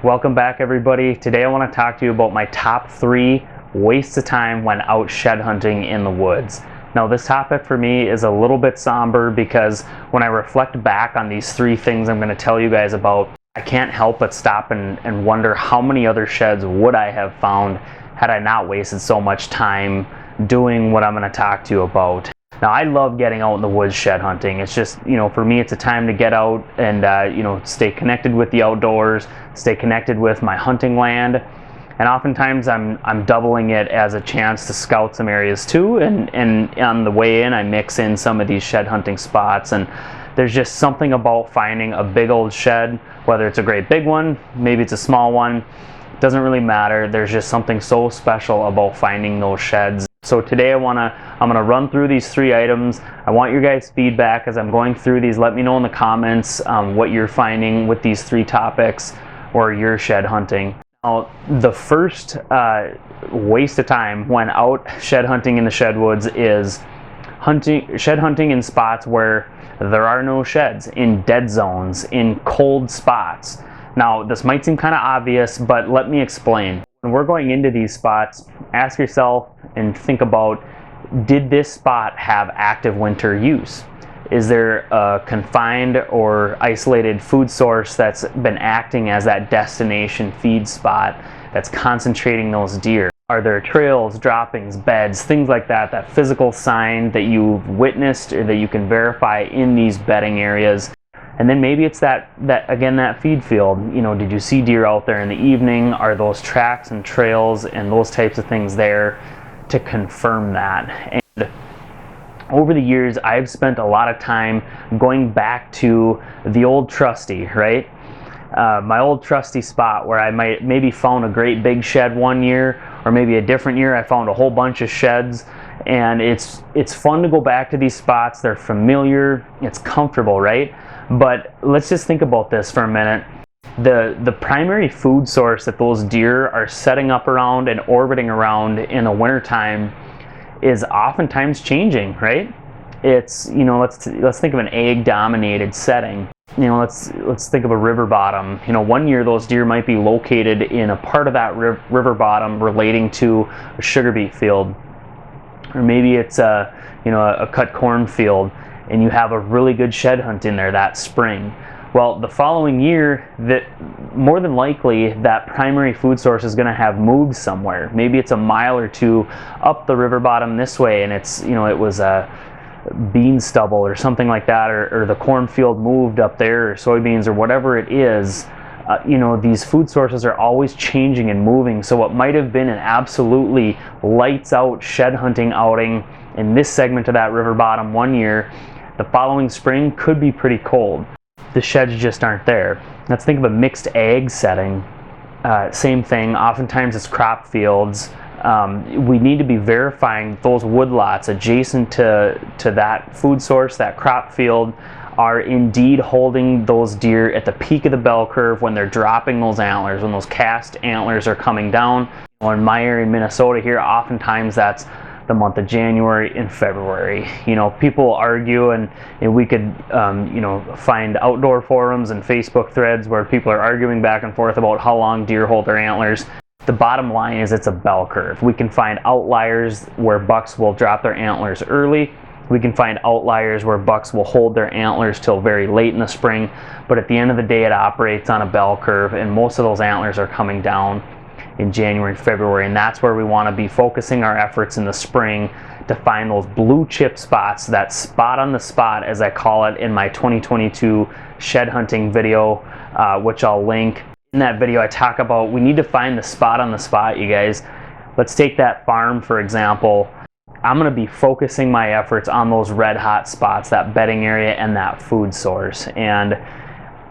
Welcome back, everybody. Today I want to talk to you about my top 3 wastes of time when out shed hunting in the woods. Now, this topic for me is a little bit somber because when I reflect back on these 3 things I'm going to tell you guys about, I can't help but stop and wonder how many other sheds would I have found had I not wasted so much time doing what I'm going to talk to you about. Now, I love getting out in the woods shed hunting. It's just, for me, it's a time to get out and, stay connected with the outdoors, stay connected with my hunting land. And oftentimes I'm doubling it as a chance to scout some areas too. And on the way in, I mix in some of these shed hunting spots. And there's just something about finding a big old shed, whether it's a great big one, maybe it's a small one, doesn't really matter. There's just something so special about finding those sheds. So today I'm gonna run through these 3 items. I want your guys' feedback as I'm going through these. Let me know in the comments what you're finding with these 3 topics or your shed hunting. Now, the first waste of time when out shed hunting in the shed woods is shed hunting in spots where there are no sheds, in dead zones, in cold spots. Now, this might seem kind of obvious, but let me explain. When we're going into these spots, ask yourself and think about, did this spot have active winter use? Is there a confined or isolated food source that's been acting as that destination feed spot that's concentrating those deer? Are there trails, droppings, beds, things like that, that physical sign that you've witnessed or that you can verify in these bedding areas? And then maybe it's that feed field. Did you see deer out there in the evening? Are those tracks and trails and those types of things there to confirm that? And over the years, I've spent a lot of time going back to the old trusty, right? My old trusty spot where I maybe found a great big shed one year, or maybe a different year I found a whole bunch of sheds. And it's fun to go back to these spots. They're familiar, it's comfortable, right? But let's just think about this for a minute. The primary food source that those deer are setting up around and orbiting around in the wintertime is oftentimes changing, right? It's, let's think of an egg-dominated setting. Let's think of a river bottom. One year those deer might be located in a part of that river bottom relating to a sugar beet field, or maybe it's a cut corn field, and you have a really good shed hunt in there that spring. Well, the following year, more than likely that primary food source is going to have moved somewhere. Maybe it's a mile or 2 up the river bottom this way, and it's it was a bean stubble or something like that, or the cornfield moved up there, or soybeans, or whatever it is. These food sources are always changing and moving. So what might have been an absolutely lights out shed hunting outing in this segment of that river bottom one year, the following spring could be pretty cold. The sheds just aren't there. Let's think of a mixed ag setting. Same thing. Oftentimes it's crop fields. We need to be verifying those woodlots adjacent to that food source, that crop field, are indeed holding those deer at the peak of the bell curve when they're dropping those antlers, when those cast antlers are coming down. In my area in Minnesota here, oftentimes that's the month of January and February. People argue, and we could find outdoor forums and Facebook threads where people are arguing back and forth about how long deer hold their antlers. The bottom line is it's a bell curve. We can find outliers where bucks will drop their antlers early. We can find outliers where bucks will hold their antlers till very late in the spring. But at the end of the day, it operates on a bell curve, and most of those antlers are coming down in January and February, and that's where we want to be focusing our efforts in the spring to find those blue chip spots, that spot on the spot, as I call it in my 2022 shed hunting video, which I'll link. In that video, I talk about we need to find the spot on the spot, you guys. Let's take that farm, for example. I'm going to be focusing my efforts on those red hot spots, that bedding area and that food source. And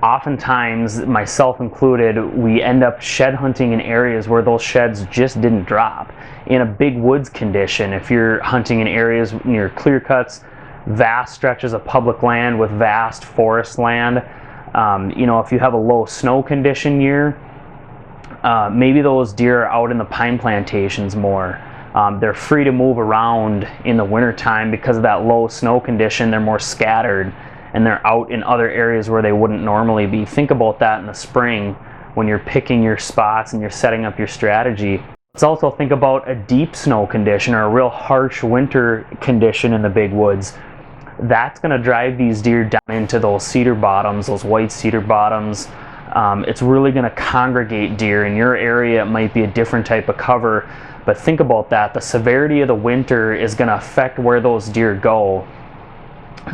oftentimes, myself included, we end up shed hunting in areas where those sheds just didn't drop. In a big woods condition, if you're hunting in areas near clear cuts, vast stretches of public land with vast forest land, if you have a low snow condition year, maybe those deer are out in the pine plantations more. They're free to move around in the wintertime because of that low snow condition. They're more scattered, and they're out in other areas where they wouldn't normally be. Think about that in the spring. when you're picking your spots and you're setting up your strategy. Let's also think about a deep snow condition or a real harsh winter condition in the big woods. That's going to drive these deer down into those cedar bottoms, those white cedar bottoms. It's really going to congregate deer. In your area, it might be a different type of cover, but think about that. The severity of the winter is going to affect where those deer go.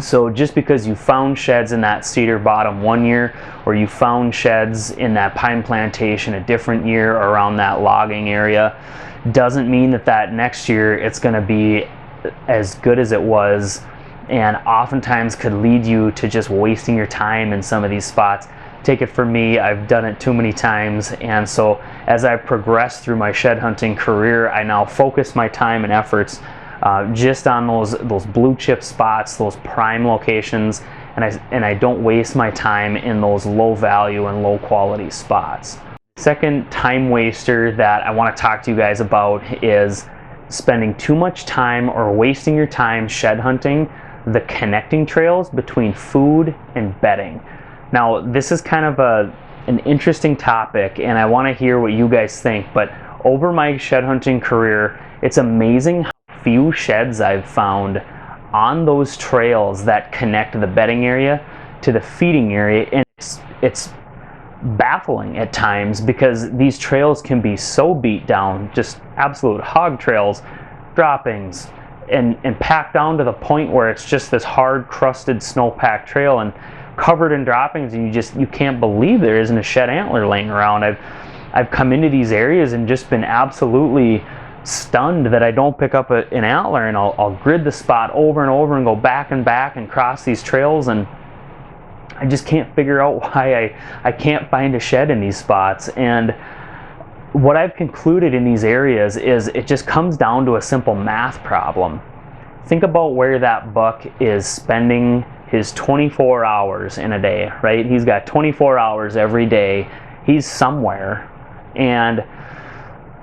So just because you found sheds in that cedar bottom one year, or you found sheds in that pine plantation a different year around that logging area, doesn't mean that that next year it's going to be as good as it was, and oftentimes could lead you to just wasting your time in some of these spots. Take it from me, I've done it too many times, and so as I've progressed through my shed hunting career, I now focus my time and efforts just on those blue chip spots, those prime locations, and I don't waste my time in those low value and low quality spots. Second time waster that I want to talk to you guys about is spending too much time or wasting your time shed hunting the connecting trails between food and bedding. Now this is kind of an interesting topic, and I want to hear what you guys think, but over my shed hunting career, it's amazing how few sheds I've found on those trails that connect the bedding area to the feeding area, and it's baffling at times because these trails can be so beat down, just absolute hog trails, droppings, and packed down to the point where it's just this hard crusted snowpack trail and covered in droppings, and you can't believe there isn't a shed antler laying around. I've come into these areas and just been absolutely stunned that I don't pick up an antler, and I'll grid the spot over and over and go back and cross these trails, and I just can't figure out why I can't find a shed in these spots. And what I've concluded in these areas is it just comes down to a simple math problem. Think about where that buck is spending his 24 hours in a day, right? He's got 24 hours every day. He's somewhere, and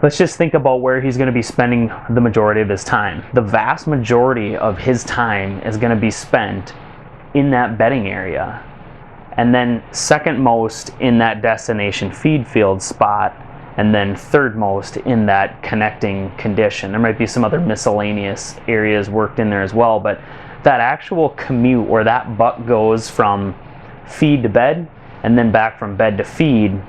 let's just think about where he's going to be spending the majority of his time. The vast majority of his time is going to be spent in that bedding area, and then second most in that destination feed field spot, and then third most in that connecting condition. There might be some other miscellaneous areas worked in there as well, but that actual commute where that buck goes from feed to bed and then back from bed to feed,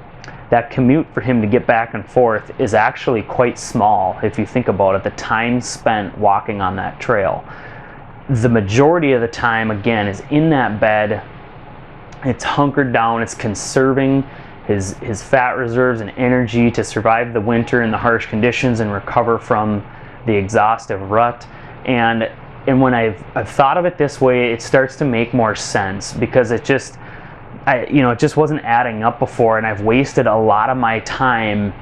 that commute for him to get back and forth is actually quite small if you think about it, the time spent walking on that trail. The majority of the time, again, is in that bed. It's hunkered down, it's conserving his fat reserves and energy to survive the winter and the harsh conditions and recover from the exhaustive rut. And when I've thought of it this way, it starts to make more sense, because it just wasn't adding up before, and I've wasted a lot of my time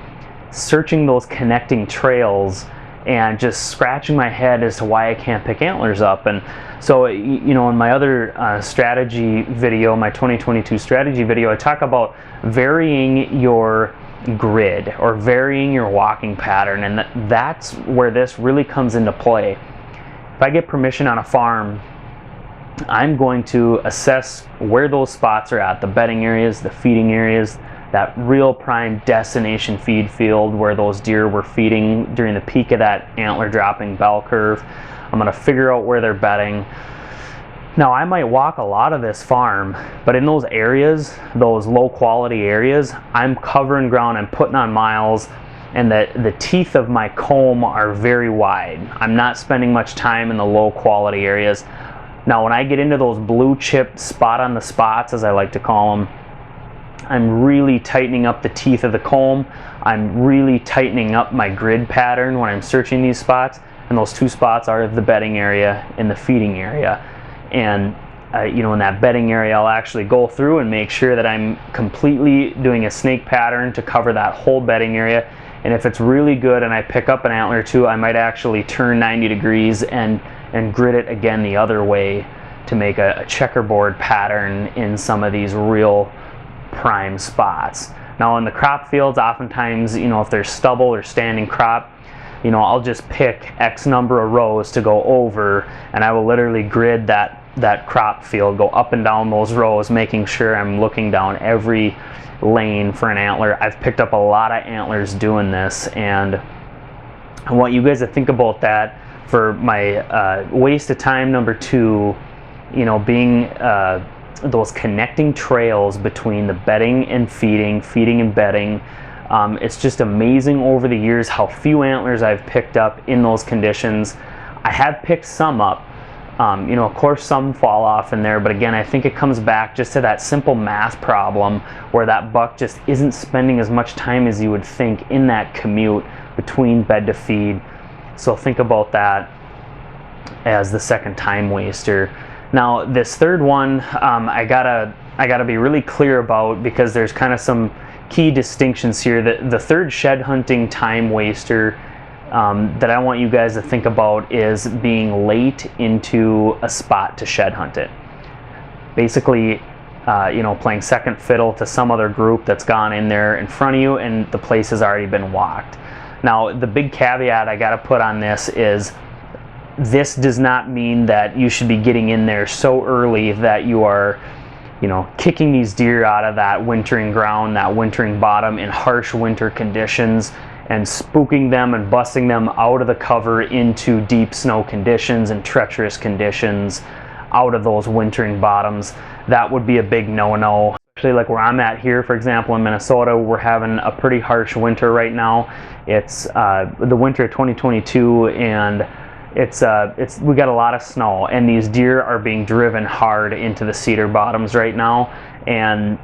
searching those connecting trails and just scratching my head as to why I can't pick antlers up. And so, in my other strategy video, my 2022 strategy video, I talk about varying your grid or varying your walking pattern, and that's where this really comes into play. If I get permission on a farm, I'm going to assess where those spots are at, the bedding areas, the feeding areas, that real prime destination feed field where those deer were feeding during the peak of that antler dropping bell curve. I'm going to figure out where they're bedding. Now, I might walk a lot of this farm, but in those areas, those low quality areas, I'm covering ground, I'm putting on miles, and the teeth of my comb are very wide. I'm not spending much time in the low quality areas. Now, when I get into those blue chip spot on the spots, as I like to call them, I'm really tightening up the teeth of the comb. I'm really tightening up my grid pattern when I'm searching these spots, and those two spots are the bedding area and the feeding area. And in that bedding area, I'll actually go through and make sure that I'm completely doing a snake pattern to cover that whole bedding area. And if it's really good and I pick up an antler or two, I might actually turn 90 degrees and grid it again the other way to make a checkerboard pattern in some of these real prime spots. Now, in the crop fields, oftentimes, if there's stubble or standing crop, I'll just pick X number of rows to go over, and I will literally grid that that crop field, go up and down those rows, making sure I'm looking down every lane for an antler. I've picked up a lot of antlers doing this, and I want you guys to think about that for my waste of time number 2, you know, being those connecting trails between the bedding and feeding and bedding. It's just amazing over the years how few antlers I've picked up in those conditions. I have picked some up. You know, of course some fall off in there, but again, I think it comes back just to that simple math problem where that buck just isn't spending as much time as you would think in that commute between bed to feed. So think about that as the second time waster. Now this third one, I gotta be really clear about, because there's kind of some key distinctions here. The third shed hunting time waster that I want you guys to think about is being late into a spot to shed hunt it. Basically, you know, playing second fiddle to some other group that's gone in there in front of you and the place has already been walked. Now, the big caveat I got to put on this is this does not mean that you should be getting in there so early that you are, you know, kicking these deer out of that wintering ground, that wintering bottom in harsh winter conditions, and spooking them and busting them out of the cover into deep snow conditions and treacherous conditions out of those wintering bottoms. That would be a big no-no. Especially like where I'm at here, for example, in Minnesota, we're having a pretty harsh winter right now. It's the winter of 2022, and we got a lot of snow, and these deer are being driven hard into the cedar bottoms right now, and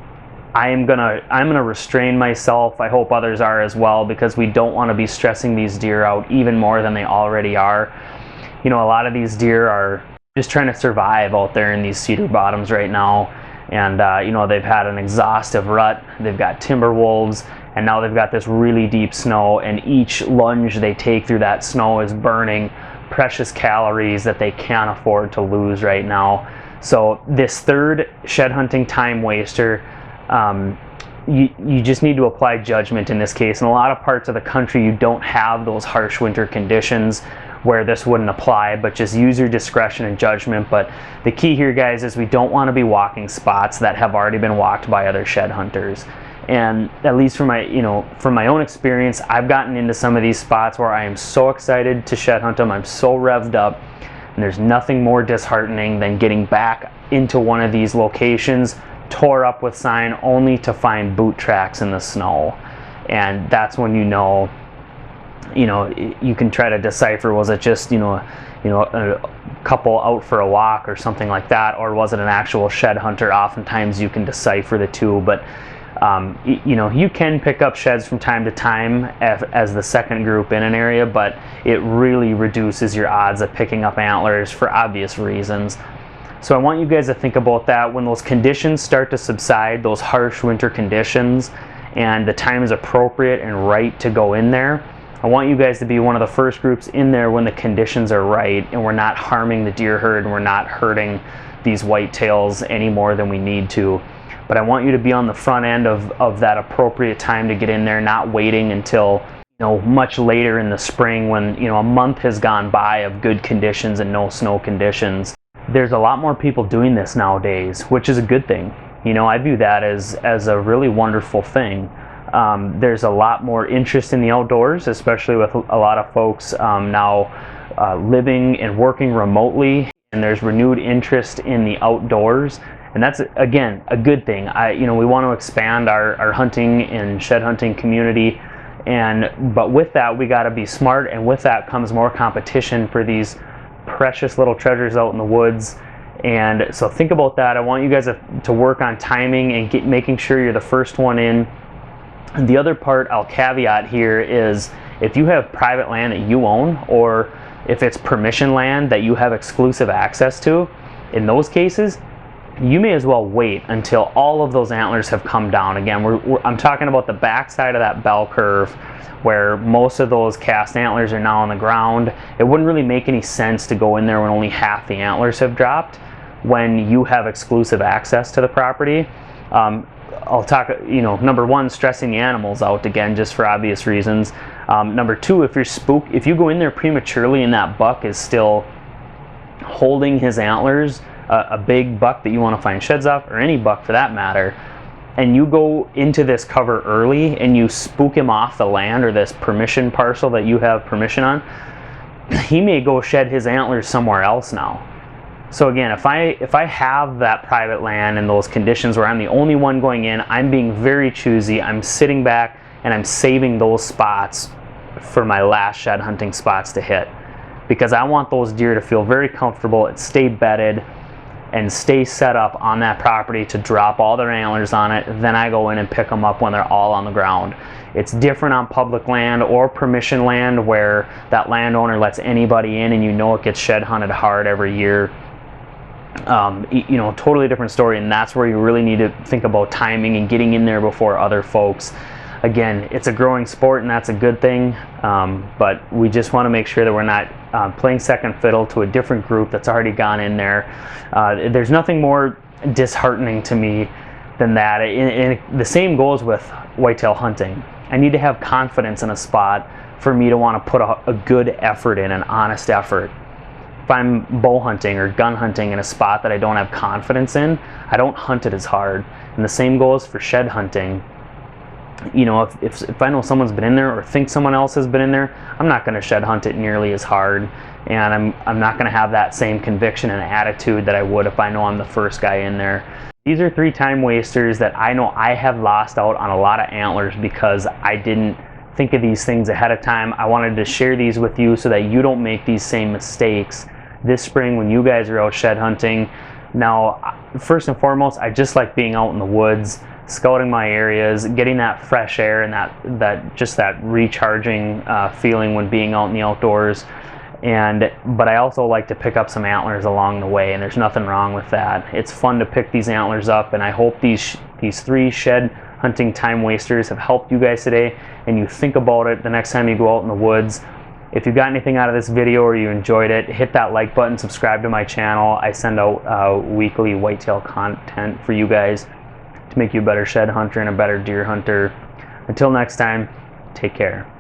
I'm gonna restrain myself. I hope others are as well, because we don't want to be stressing these deer out even more than they already are. You know, a lot of these deer are just trying to survive out there in these cedar bottoms right now, and you know, they've had an exhaustive rut, they've got timber wolves, and now they've got this really deep snow, and each lunge they take through that snow is burning precious calories that they can't afford to lose right now. So this third shed hunting time waster, you just need to apply judgment in this case. In a lot of parts of the country, you don't have those harsh winter conditions where this wouldn't apply, but just use your discretion and judgment. But the key here, guys, is we don't want to be walking spots that have already been walked by other shed hunters. And at least from my own experience, I've gotten into some of these spots where I am so excited to shed hunt them, I'm so revved up, and there's nothing more disheartening than getting back into one of these locations tore up with sign only to find boot tracks in the snow. And that's when you can try to decipher, was it just a couple out for a walk or something like that, or was it an actual shed hunter? Oftentimes you can decipher the two, but you can pick up sheds from time to time as the second group in an area, but it really reduces your odds of picking up antlers for obvious reasons. So I want you guys to think about that when those conditions start to subside, those harsh winter conditions, and the time is appropriate and right to go in there. I want you guys to be one of the first groups in there when the conditions are right and we're not harming the deer herd and we're not hurting these whitetails any more than we need to. But I want you to be on the front end of that appropriate time to get in there, not waiting until much later in the spring when a month has gone by of good conditions and no snow conditions. There's a lot more people doing this nowadays, which is a good thing. I view that as a really wonderful thing. There's a lot more interest in the outdoors, especially with a lot of folks now living and working remotely, and there's renewed interest in the outdoors, and that's again a good thing. We want to expand our hunting and shed hunting community, but with that we got to be smart, and with that comes more competition for these precious little treasures out in the woods. And so think about that. I want you guys to work on timing and making sure you're the first one in. And the other part I'll caveat here is if you have private land that you own, or if it's permission land that you have exclusive access to, in those cases you may as well wait until all of those antlers have come down. Again, I'm talking about the back side of that bell curve where most of those cast antlers are now on the ground. It wouldn't really make any sense to go in there when only half the antlers have dropped when you have exclusive access to the property. I'll talk, number one, stressing the animals out again, just for obvious reasons. Number two, if you go in there prematurely and that buck is still holding his antlers a big buck that you want to find sheds off, or any buck for that matter, and you go into this cover early and you spook him off the land or this permission parcel that you have permission on, he may go shed his antlers somewhere else now. So again, if I have that private land and those conditions where I'm the only one going in, I'm being very choosy. I'm sitting back and I'm saving those spots for my last shed hunting spots to hit, because I want those deer to feel very comfortable and stay bedded and stay set up on that property to drop all their antlers on it. Then I go in and pick them up when they're all on the ground. It's different on public land or permission land where that landowner lets anybody in and you know it gets shed hunted hard every year. You know, totally different story, and that's where you really need to think about timing and getting in there before other folks. Again, it's a growing sport and that's a good thing, but we just want to make sure that we're not playing second fiddle to a different group that's already gone in there. There's nothing more disheartening to me than that. And the same goes with whitetail hunting. I need to have confidence in a spot for me to want to put a good effort in, an honest effort. If I'm bow hunting or gun hunting in a spot that I don't have confidence in, I don't hunt it as hard. And the same goes for shed hunting. You know, if I know someone's been in there or think someone else has been in there, I'm not going to shed hunt it nearly as hard, and I'm not going to have that same conviction and attitude that I would if I know I'm the first guy in there. These are 3 time wasters that I know I have lost out on a lot of antlers because I didn't think of these things ahead of time. I wanted to share these with you so that you don't make these same mistakes this spring when you guys are out shed hunting. Now, first and foremost, I just like being out in the woods, scouting my areas, getting that fresh air and that recharging feeling when being out in the outdoors. But I also like to pick up some antlers along the way, and there's nothing wrong with that. It's fun to pick these antlers up, and I hope these 3 shed hunting time wasters have helped you guys today, and you think about it the next time you go out in the woods. If you got anything out of this video or you enjoyed it, hit that like button, subscribe to my channel. I send out weekly whitetail content for you guys to make you a better shed hunter and a better deer hunter. Until next time, take care.